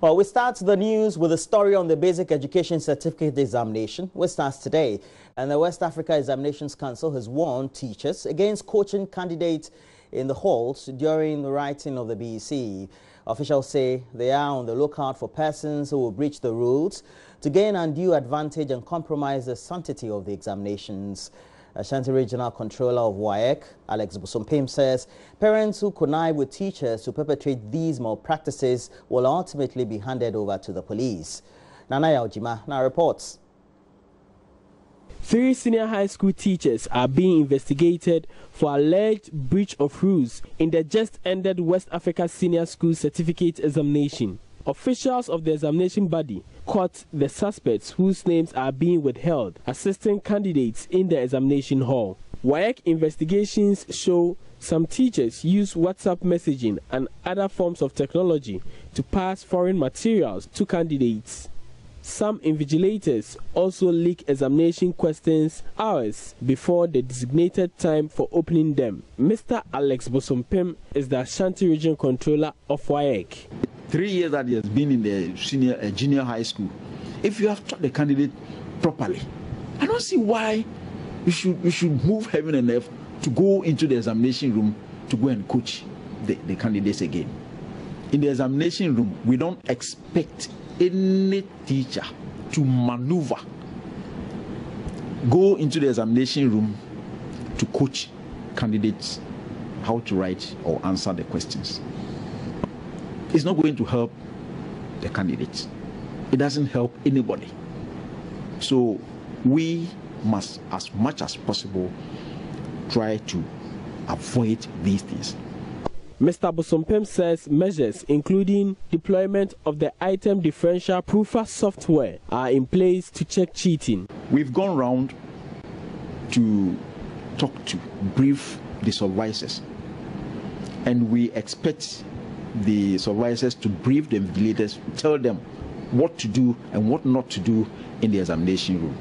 Well, we start the news with a story on the Basic Education Certificate Examination, which starts today. And the West Africa Examinations Council has warned teachers against coaching candidates in the halls during the writing of the BECE. Officials say they are on the lookout for persons who will breach the rules to gain undue advantage and compromise the sanctity of the examinations. Ashanti Regional Controller of WAEC, Alex Bosompim, says parents who connive with teachers to perpetrate these malpractices will ultimately be handed over to the police. Nanaya Ojima now reports. 3 senior high school teachers are being investigated for alleged breach of rules in the just-ended West Africa Senior School Certificate Examination. Officials of the examination body caught the suspects whose names are being withheld, assisting candidates in the examination hall. WAEC investigations show some teachers use WhatsApp messaging and other forms of technology to pass foreign materials to candidates. Some invigilators also leak examination questions hours before the designated time for opening them. Mr. Alex Bosompim is the Ashanti Region Controller of WAEC. 3 years that he has been in the junior high school, if you have taught the candidate properly, I don't see why you should move heaven and earth to go into the examination room to go and coach the candidates again. In the examination room, we don't expect any teacher to maneuver, go into the examination room to coach candidates how to write or answer the questions. It's not going to help the candidates. It doesn't help anybody. So we must, as much as possible, try to avoid these things. Mr. Bosompem says measures including deployment of the item differential proofer software are in place to check cheating. We've gone round to talk to, brief the supervisors, and we expect the supervisors to brief the invigilators, tell them what to do and what not to do in the examination room.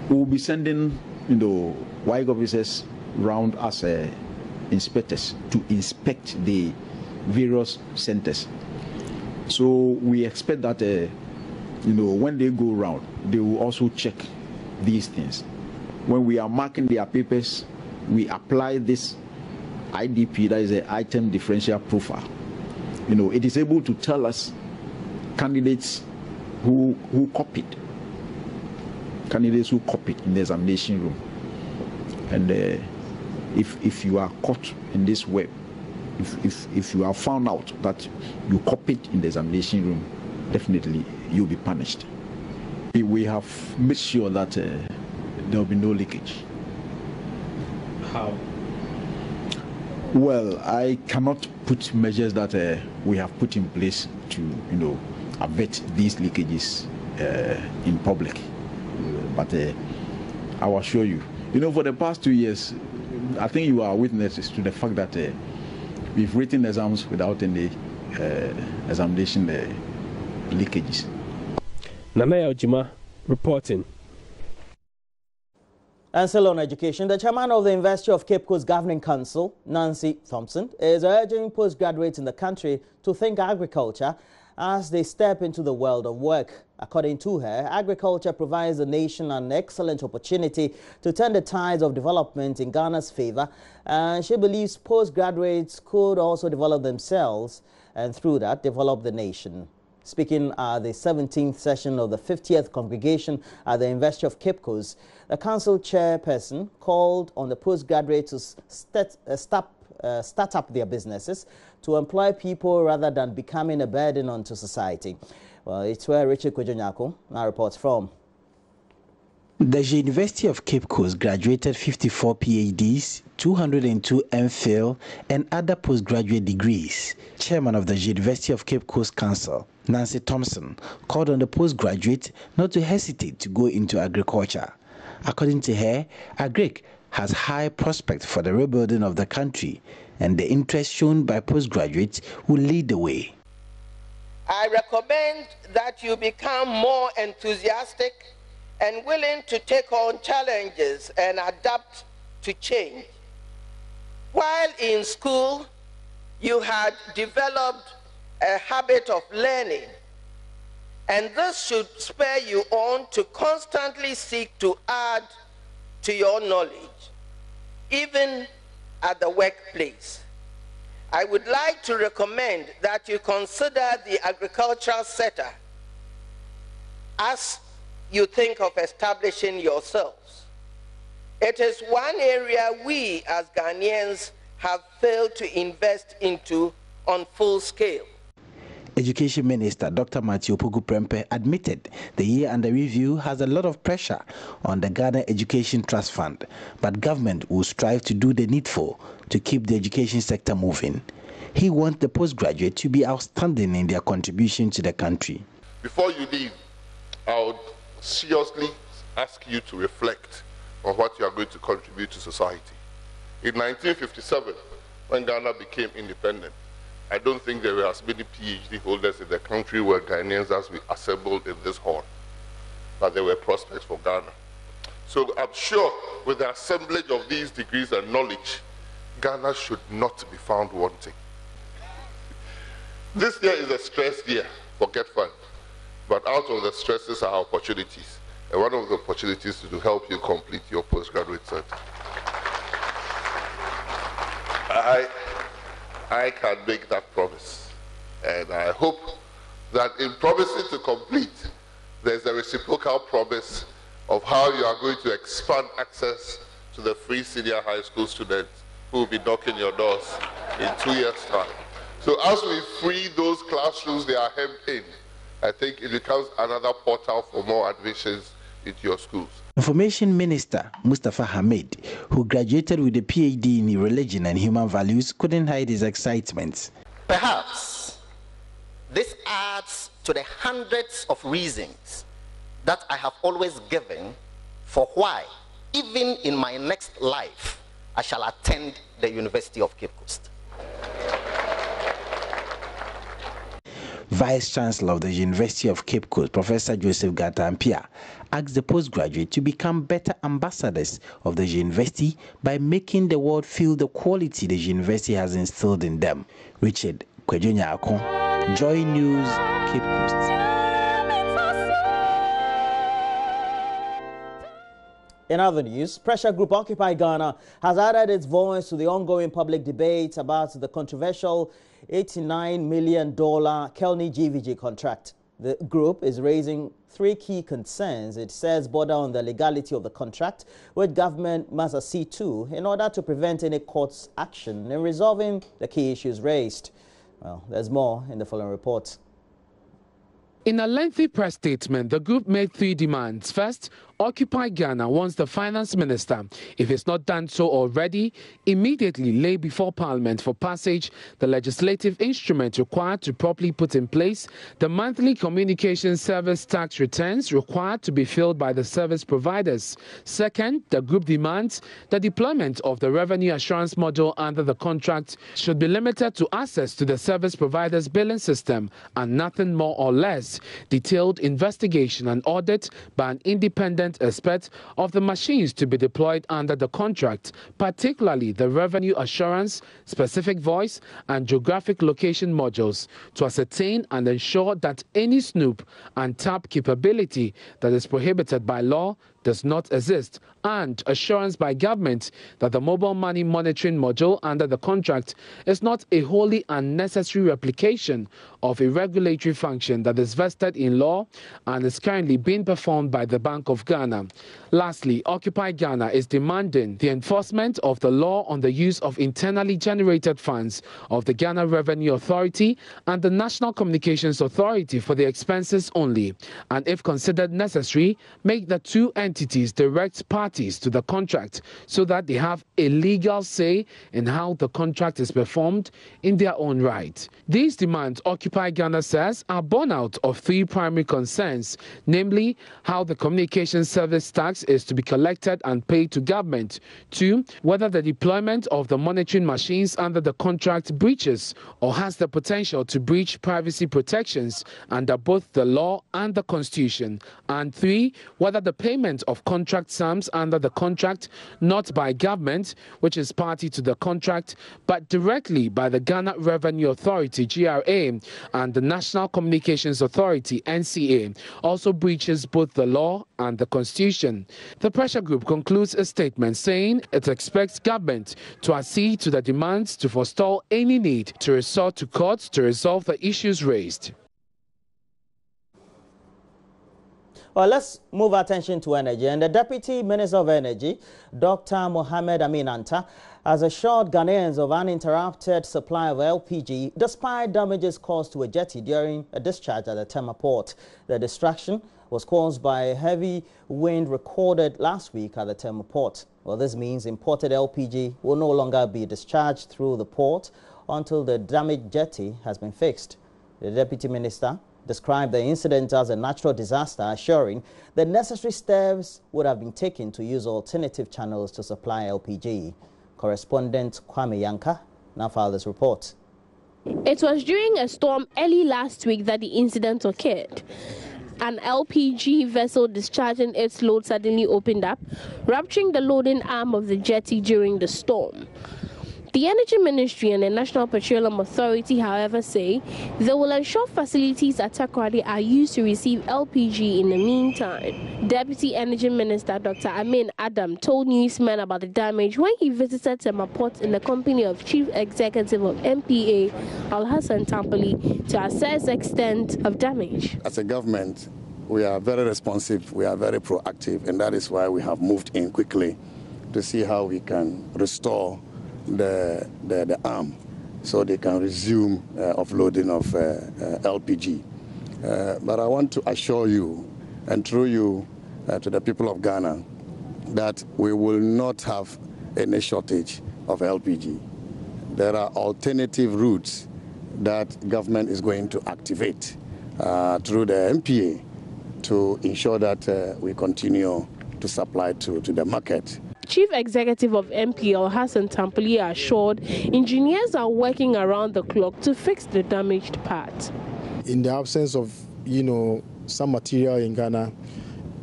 We will be sending, WAEC officers round as inspectors to inspect the various centers. So we expect that, when they go around, they will also check these things. When we are marking their papers, we apply this IDP, that is an item differential profile. It is able to tell us candidates who copied in the examination room. And if you are caught in this web, if you are found out that you copied in the examination room, definitely you'll be punished. We have made sure that there will be no leakage. How? Well, I cannot put measures that we have put in place to, avert these leakages in public. But I will assure you, for the past 2 years, I think you are witnesses to the fact that we've written exams without any examination leakages. Nanaya Ojima reporting. And still on education, the chairman of the University of Cape Coast Governing Council, Nancy Thompson, is urging postgraduates in the country to think agriculture as they step into the world of work. According to her, agriculture provides the nation an excellent opportunity to turn the tides of development in Ghana's favor, and she believes postgraduates could also develop themselves and through that develop the nation. Speaking at the 17th session of the 50th congregation at the University of Cape Coast, the council chairperson called on the postgraduates to start up their businesses to employ people rather than becoming a burden onto society. Well, it's where Richard Kwejonyako now reports from. The University of Cape Coast graduated 54 PhDs, 202 MPhil, and other postgraduate degrees. Chairman of the University of Cape Coast Council, Nancy Thompson, called on the postgraduate not to hesitate to go into agriculture. According to her, agric has high prospects for the rebuilding of the country, and the interest shown by postgraduates will lead the way. I recommend that you become more enthusiastic and willing to take on challenges and adapt to change. While in school, you had developed a habit of learning And this should spur you on to constantly seek to add to your knowledge, even at the workplace. I would like to recommend that you consider the agricultural sector as you think of establishing yourselves. It is one area we as Ghanaians have failed to invest into on full scale. Education Minister Dr. Matthew Opoku Prempeh admitted the year under review has a lot of pressure on the Ghana Education Trust Fund, but government will strive to do the needful to keep the education sector moving. He wants the postgraduate to be outstanding in their contribution to the country. Before you leave, I would seriously ask you to reflect on what you are going to contribute to society. In 1957, when Ghana became independent, I don't think there were as many PhD holders in the country were Ghanaians as we assembled in this hall, but there were prospects for Ghana. So I'm sure with the assemblage of these degrees and knowledge, Ghana should not be found wanting. This year is a stress year for GET Fund, but out of the stresses are opportunities. And one of the opportunities is to help you complete your postgraduate cert. I can make that promise. And I hope that in promising to complete, there's a reciprocal promise of how you are going to expand access to the free senior high school students who will be knocking your doors in 2 years' time. So as we free those classrooms they are hemmed in, I think it becomes another portal for more admissions into your schools. Information Minister Mustafa Hamid, who graduated with a PhD in religion and human values, couldn't hide his excitement. Perhaps this adds to the hundreds of reasons that I have always given for why, even in my next life, I shall attend the University of Cape Coast. Vice-Chancellor of the University of Cape Coast, Professor Joseph Gatampia, asked the postgraduate to become better ambassadors of the university by making the world feel the quality the university has instilled in them. Richard Kwejonya Akon, JoyNews, Cape Coast. In other news, pressure group Occupy Ghana has added its voice to the ongoing public debate about the controversial $89 million Kelny GVG contract. The group is raising three key concerns it says border on the legality of the contract, which government must accede to in order to prevent any court's action in resolving the key issues raised. Well, there's more in the following report. In a lengthy press statement, the group made three demands. First, Occupy Ghana wants the finance minister, if it's not done so already, immediately lay before Parliament for passage the legislative instrument required to properly put in place the monthly communication service tax returns required to be filled by the service providers. Second, the group demands the deployment of the revenue assurance module under the contract should be limited to access to the service provider's billing system and nothing more or less. Detailed investigation and audit by an independent expert of the machines to be deployed under the contract, particularly the revenue assurance, specific voice and geographic location modules, to ascertain and ensure that any snoop and tap capability that is prohibited by law does not exist, and assurance by government that the mobile money monitoring module under the contract is not a wholly unnecessary replication of a regulatory function that is vested in law and is currently being performed by the Bank of Ghana. Lastly, Occupy Ghana is demanding the enforcement of the law on the use of internally generated funds of the Ghana Revenue Authority and the National Communications Authority for the expenses only, and if considered necessary, make the two entities direct parties to the contract so that they have a legal say in how the contract is performed in their own right. These demands, Occupy Ghana says, are born out of three primary concerns, namely how the communication service tax is to be collected and paid to government. Two, whether the deployment of the monitoring machines under the contract breaches or has the potential to breach privacy protections under both the law and the Constitution. And three, whether the payment of contract sums under the contract, not by government, which is party to the contract, but directly by the Ghana Revenue Authority, GRA, and the National Communications Authority, NCA, also breaches both the law and the Constitution. The pressure group concludes a statement saying it expects government to accede to the demands to forestall any need to resort to courts to resolve the issues raised. Well, let's move our attention to energy. And the Deputy Minister of Energy, Dr. Mohamed Amin Anta, has assured Ghanaians of uninterrupted supply of LPG despite damages caused to a jetty during a discharge at the Tema port. The distraction was caused by a heavy wind recorded last week at the Tema port. Well, this means imported LPG will no longer be discharged through the port until the damaged jetty has been fixed. The Deputy Minister described the incident as a natural disaster, assuring the necessary steps would have been taken to use alternative channels to supply LPG. Correspondent Kwame Yanka now filed this report. It was during a storm early last week that the incident occurred. An LPG vessel discharging its load suddenly opened up, rupturing the loading arm of the jetty during the storm. The Energy Ministry and the National Petroleum Authority, however, say they will ensure facilities at Takoradi are used to receive LPG in the meantime. Deputy Energy Minister Dr. Amin Adam told newsmen about the damage when he visited Tema Port in the company of Chief Executive of MPA, Al-Hassan Tampoli, to assess the extent of damage. As a government, we are very responsive, we are very proactive, and that is why we have moved in quickly to see how we can restore the arm so they can resume offloading of LPG. But I want to assure you and through you to the people of Ghana that we will not have any shortage of LPG. There are alternative routes that government is going to activate through the MPA to ensure that we continue to supply to the market. Chief Executive of MPL, Hassan Tampoli, assured engineers are working around the clock to fix the damaged part. In the absence of, some material in Ghana,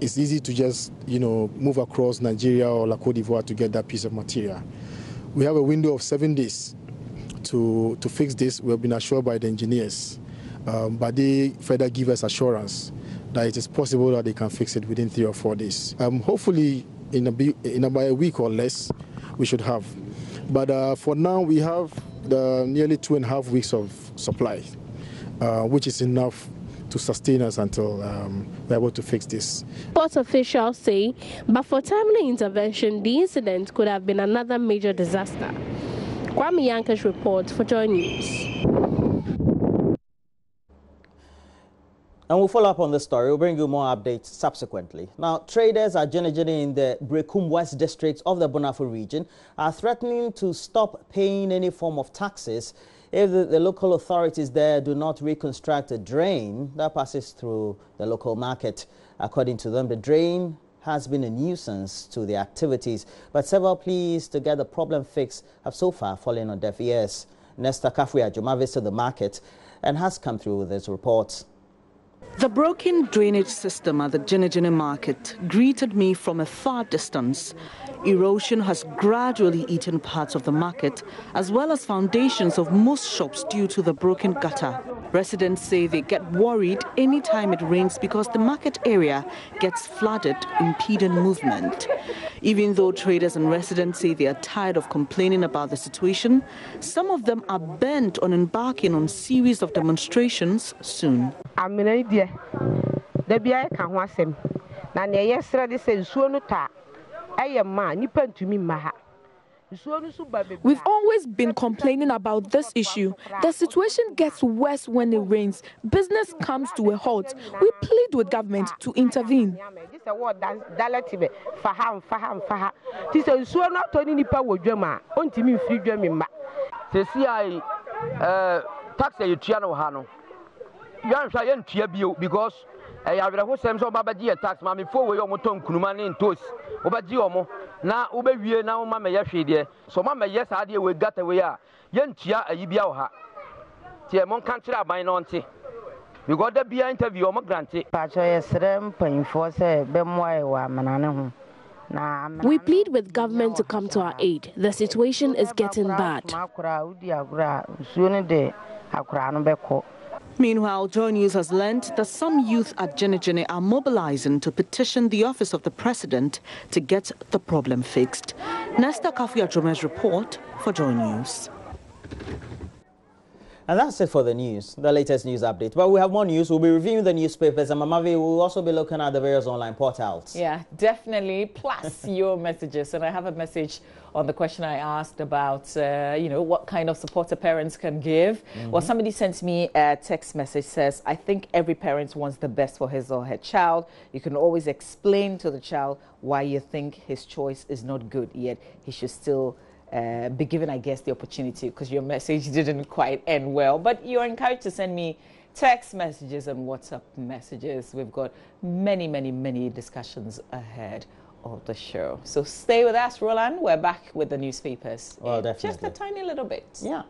it's easy to just, move across Nigeria or La Côte d'Ivoire to get that piece of material. We have a window of 7 days to fix this. We have been assured by the engineers, but they further give us assurance that it is possible that they can fix it within 3 or 4 days. Hopefully, in about a week or less, we should have. But for now, we have nearly 2.5 weeks of supply, which is enough to sustain us until we're able to fix this. Port officials say, but for timely intervention, the incident could have been another major disaster. Kwame Yanka's report for JoyNews. And we'll follow up on this story. We'll bring you more updates subsequently. Now, traders are generally in the Brekum West district of the Bonafo region are threatening to stop paying any form of taxes if the local authorities there do not reconstruct a drain that passes through the local market. According to them, the drain has been a nuisance to the activities, but several pleas to get the problem fixed have so far fallen on deaf ears. Nesta Kafria Juma visited the market and has come through with this report. The broken drainage system at the Jinijini market greeted me from a far distance. Erosion has gradually eaten parts of the market, as well as foundations of most shops due to the broken gutter. Residents say they get worried anytime it rains because the market area gets flooded, impeding movement. Even though traders and residents say they are tired of complaining about the situation, some of them are bent on embarking on a series of demonstrations soon. We've always been complaining about this issue. The situation gets worse when it rains. Business comes to a halt. We plead with government to intervene. Because I have a whole of Babaji tax, mammy, 4 way or moton, Kunumani and Toast, Obadiomo. Now, Uber, now, Mamma Yashi, so Mamma, yes, idea we got away. Yen Chia, a Yibia, Tia Mon country by Nancy. because the be interview omo grante. We plead with government to come to our aid. The situation is getting bad. Meanwhile, JoyNews has learned that some youth at Jenejene are mobilizing to petition the office of the president to get the problem fixed. Nesta Kafuya-Jome's report for JoyNews. And that's it for the news, the latest news update. But we have more news. We'll be reviewing the newspapers, and Mamavi will also be looking at the various online portals. Yeah, definitely. Plus your messages. And I have a message on the question I asked about, what kind of support a parents can give. Well, somebody sent me a text message, says, I think every parent wants the best for his or her child. You can always explain to the child why you think his choice is not good, yet he should still be given, I guess, the opportunity, because your message didn't quite end well. But you're encouraged to send me text messages and WhatsApp messages. We've got many, many, many discussions ahead of the show. So stay with us, Roland. We're back with the newspapers. Well, definitely. Just a tiny little bit. Yeah.